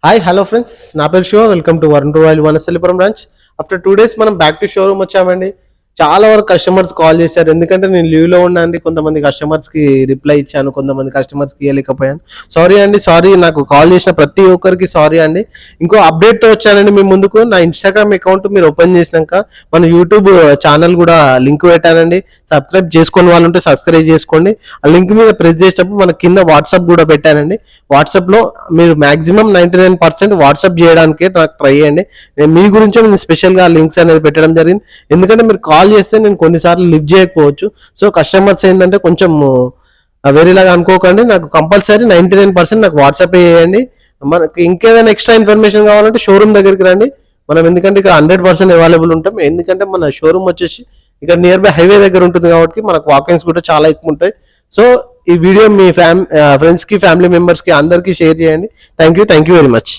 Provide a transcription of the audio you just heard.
Hi hello friends, నా పేరు Shiva. Welcome to Varun royal Vanasthalipuram branch. After 2 days మనం బ్యాక్ టు షోరూమ్ వచ్చామండి. చాలా వరకు కస్టమర్స్ కాల్ చేశారు, ఎందుకంటే నేను లీవ్లో ఉన్నాను. కొంతమంది కస్టమర్స్కి రిప్లై ఇచ్చాను, కొంతమంది కస్టమర్స్కి ఇవ్వలేకపోయాను. సారీ, నాకు కాల్ చేసిన ప్రతి ఒక్కరికి సారీ అండి. ఇంకో అప్డేట్తో వచ్చానండి మీ ముందుకు. నా ఇన్స్టాగ్రామ్ అకౌంట్ మీరు ఓపెన్ చేసినాక మన యూట్యూబ్ ఛానల్ కూడా లింక్ పెట్టానండి. సబ్స్క్రైబ్ చేసుకుని వాళ్ళు ఉంటే సబ్స్క్రైబ్ చేసుకోండి. ఆ లింక్ మీద ప్రెస్ చేసేటప్పుడు మన కింద వాట్సాప్ కూడా పెట్టానండి. వాట్సాప్లో మీరు మాక్సిమం 99% వాట్సాప్ చేయడానికి నాకు ట్రై చేయండి. మీ గురించే నేను స్పెషల్గా లింక్స్ అనేది పెట్టడం జరిగింది. ఎందుకంటే మీరు కాల్ చేస్తే నేను కొన్నిసార్లు లిఫ్ట్ చేయకపోవచ్చు. సో కస్టమర్స్ ఏంటంటే కొంచెం వేరేలాగా అనుకోకండి. నాకు కంపల్సరీ 99% నాకు వాట్సాప్ చేయండి. మనకి ఇంకేదైనా ఎక్స్ట్రా ఇన్ఫర్మేషన్ కావాలంటే షోరూమ్ దగ్గరికి రండి. మనం ఎందుకంటే ఇక్కడ 100% అవైలబుల్ ఉంటాం. ఎందుకంటే మన షోరూమ్ వచ్చేసి ఇక్కడ నియర్ బై హైవే దగ్గర ఉంటుంది కాబట్టి మనకు వాకింగ్స్ కూడా చాలా ఎక్కువ ఉంటాయి. సో ఈ వీడియో మీ ఫ్రెండ్స్కి, ఫ్యామిలీ మెంబర్స్కి అందరికీ షేర్ చేయండి. Thank you very much.